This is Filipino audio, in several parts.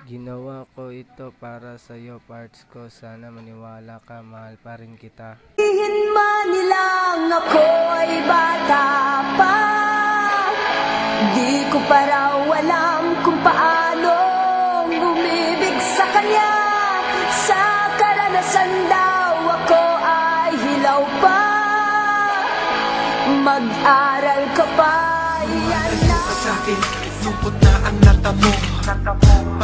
Ginawa ko ito para sa'yo, parts ko. Sana maniwala ka, mahal pa rin kita. Sabihin man nilang ako ay bata pa, di ko pa raw alam kung paano umibig sa kanya. Sa karanasan daw ako ay hilaw pa, mag-aral ka pa, yan na. Sa'kin, lungkot na ang natamo.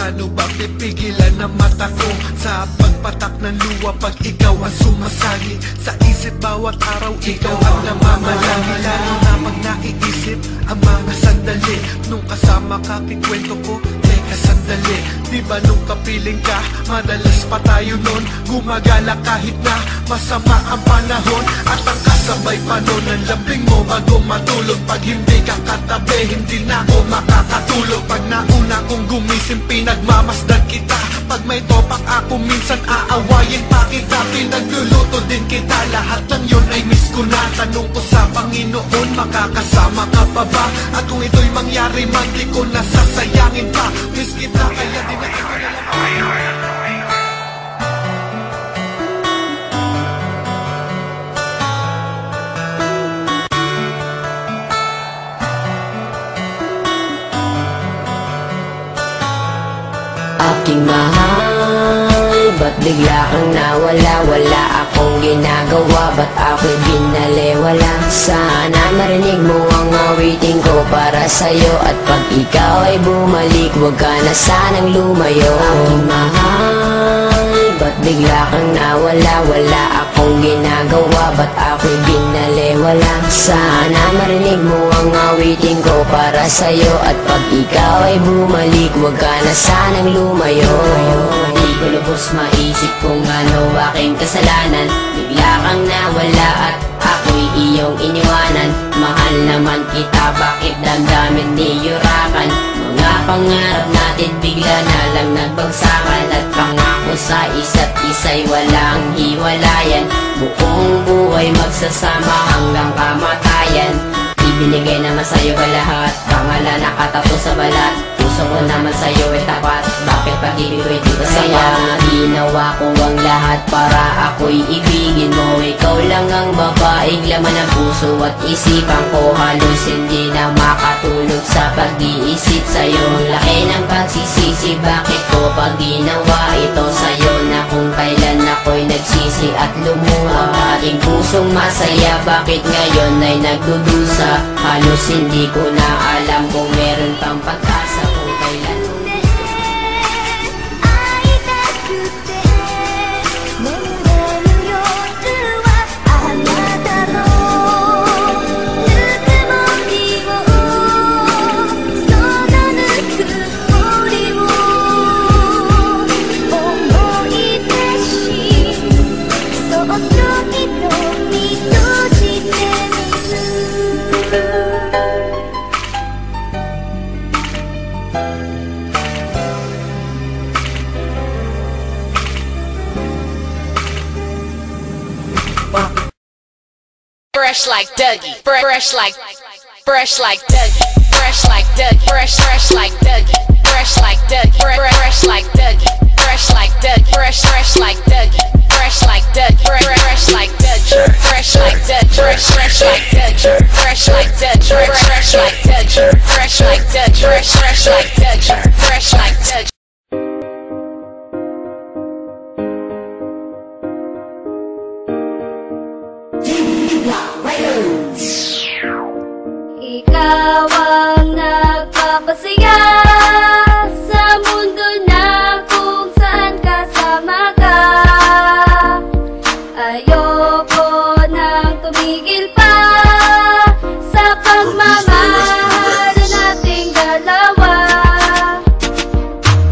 Paano ba pipigilan ang mata ko sa pagpatak ng luwa pag ikaw ang sumasagi? Sa isip bawat araw ikaw ang namamalagi. Lalo na pag naiisip ang mga sandali nung kasama ka, kikwento ko, teka sandali. Di ba nung kapiling ka, madalas pa tayo nun gumagala kahit na masama ang panahon. At ang kasabay pa nun ang lambing mo bago matulog. Pag hindi ka katabi, hindi na ako makakatulog. Pag nauna kong gumising, pinagmamasdan kita. Pag may topak ako, minsan aawayin pa kita. Pinagluluto din kita, lahat ng yun ay miss ko na. Tanong ko sa Panginoon, makakasama ka pa ba? At kung ito'y mangyari man, di ko nasasayangin pa. Miss kita, kaya di na ito na lang. Aking mahal, ba't bigla kang nawala? Wala akong ginagawa, ba't ako'y binaliwala? Sana marinig mo ang awitin ko para sa'yo. At pag ikaw ay bumalik, huwag ka na sanang lumayo. Aking mahal, ba't bigla kang nawala? Wala akong ginagawa, ba't ako'y binaliwala? Sana marinig mo ang awitin ko para sa'yo. At pag ikaw ay bumalik, huwag ka na sanang lumayo. Di ko lubos maisip kung ano aking kasalanan. Bigla kang nawala at ako'y iyong iniwanan. Mahal naman kita, bakit damdamin niyurakan? Mga pangarap natin bigla na lang nagbagsakan. At pangako sa isa't isa'y walang hiwalayan. Buong buhay magsasama hanggang kamatayan. Ibinigay naman sa'yo ka lahat, pangalan nakatato sa balat. Puso ko naman sa'yo ay tapat, bakit pag-ibig ko'y di ko saya? Ginawa ko ang lahat para ako'y ibigin mo. Ikaw lang ang babaeng laman ng puso at isipan ko. Halos hindi na makatulog sa pag-iisip sa'yo. Laki ng pagsisisi, bakit ko pag ginawa ito sa'yo? Na kung kailan ako'y nagsisi at lumuha. Aking pusong masaya, bakit ngayon ay nagdudusa? Halos hindi ko na alam kung meron pang pag-asa kung kailan. Fresh like Dougie, fresh like Dougie, fresh like Dougie, fresh like Dougie, fresh like Dougie, fresh like Dougie, fresh like Dougie, fresh like Dougie, fresh like Dougie, fresh like Dougie, fresh like Dougie, fresh like Dougie, fresh like Dougie, fresh like Dougie, fresh like Dougie, fresh like Dougie, fresh like Dougie, fresh like Dougie. Ikaw ang nagpapasaya sa mundo na kung saan kasama ka. Ayoko nang tumigil pa sa pagmamahal nating dalawa.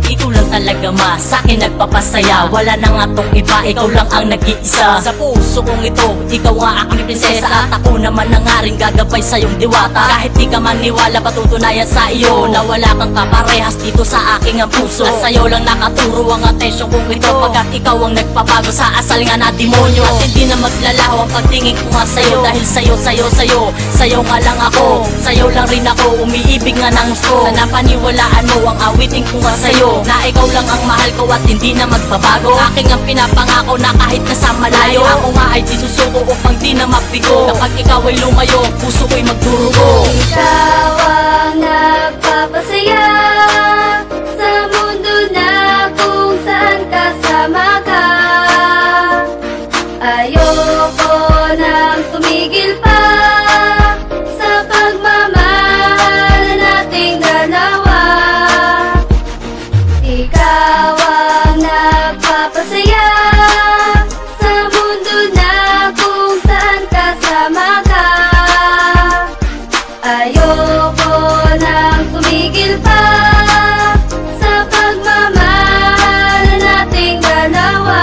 Ikaw lang talaga ma, sa'kin nagpapasaya. Wala na nga tong iba, ikaw lang ang nag-iisa. Sa puso kong ito, ikaw nga aking prinsesa. At ako naman na nga rin gagabay sa iyong diwata. Kahit di ka maniwala, patutunayan sa iyo na wala kang kaparehas dito sa aking ang puso. At sa'yo lang nakaturo ang atensyon kong ito, pagkat ikaw ang nagpapago sa asal nga na demonyo. At hindi na maglalaho ang pagtingin ko nga sa'yo, dahil sa'yo nga lang ako, sa'yo lang rin ako, umiibig nga ng gusto. Sana paniwalaan mo ang awitin ko nga sa'yo, na ikaw lang lang ang mahal ko at hindi na magbabago. Aking ang pinapangako na kahit nasa malayo, ako nga ay di susuko upang di na mapigo. Kapag ikaw ay lumayo, puso ko'y magdurugo. Ikaw ang nagpapasaya sa mundo na kung saan kasama ka. Ayoko nang tumigil pa sa pagmamahal nating dalawa. Ikaw ang nagpapasaya sa mundo na kung saan kasama ka. Ayoko nang tumigil pa sa pagmamahal nating dalawa.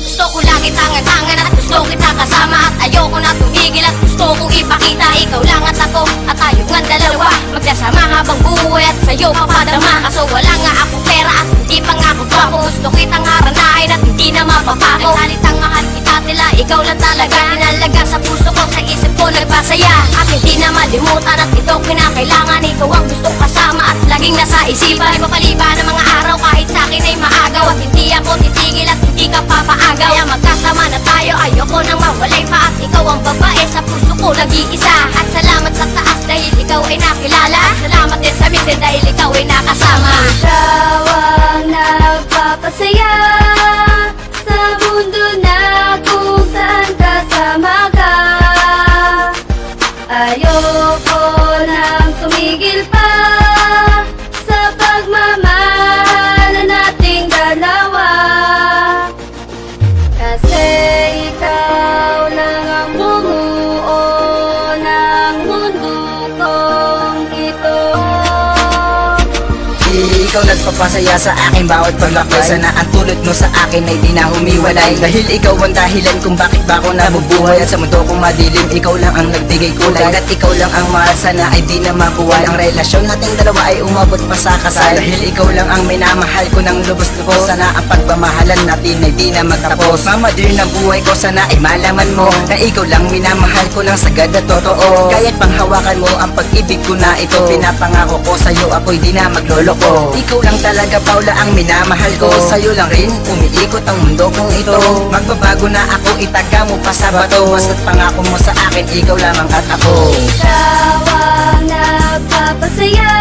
Gusto ko lagi tangan-tangan at gusto kita kasama. At ayoko na tumigil at gusto kong ipakita ikaw lang at ako at tayo nga dalawa magsasama habang buhay at sa'yo papadama. Kaso wala nga akong pera at hindi pa nga ako gwapo. Gusto kitang haranahin at hindi na mapapako. Salitang mahal kita tila, ikaw lang talaga. Inalaga sa puso ko, sa isip ko nagpasaya. At hindi na malimutan at ito kinakailangan. Ikaw ang gusto kasama at laging nasa isipan. Di mapaliban ng mga araw kahit sa'kin ay maagaw. At hindi ako titigil at hindi ka papaagaw. Kaya magkasama na tayo, ayoko nang mawalay pa. At ikaw ang babae sa puso ko nag-iisa. At salamat sa taas dahil ikaw ay nakilala. At salamat din sa minsan dahil ikaw ay nakasama. Ikaw ang nagpapasaya sa mundo na kung saan kasama ka. Ayoko nang tumigil pa sa pagmamahal nating dalawa. Kasi ikaw lang ang bumuo ng mundo kong ito. Ikaw nagpapasaya sa akin bawat paglakbay. Sana ang tulot mo sa akin ay di na humiwalay. Dahil ikaw ang dahilan kung bakit ba ako nabubuhay. At sa mundo kong madilim, ikaw lang ang nagbigay kulay. At ikaw lang ang mahal, sana ay di na mabuwal. Ang relasyon nating dalawa ay umabot pa sa kasal. Dahil ikaw lang ang minamahal ko ng lubos-lubos. Sana ang pagmamahalan natin ay di na magtapos. Mama din ang buhay ko, sana ay malaman mo na ikaw lang minamahal ko ng sagad at totoo. Kaya't panghawakan mo ang pag-ibig ko na ito. Pinapangako ko sa'yo, ako'y di na magloloko. Ikaw lang talaga, Paula, ang minamahal ko. Sa'yo lang rin umiikot ang mundo kong ito. Magbabago na ako, itaga mo pa sa bato. Basta't pangako mo sa akin, ikaw lamang at ako. Ikaw ang nagpapasaya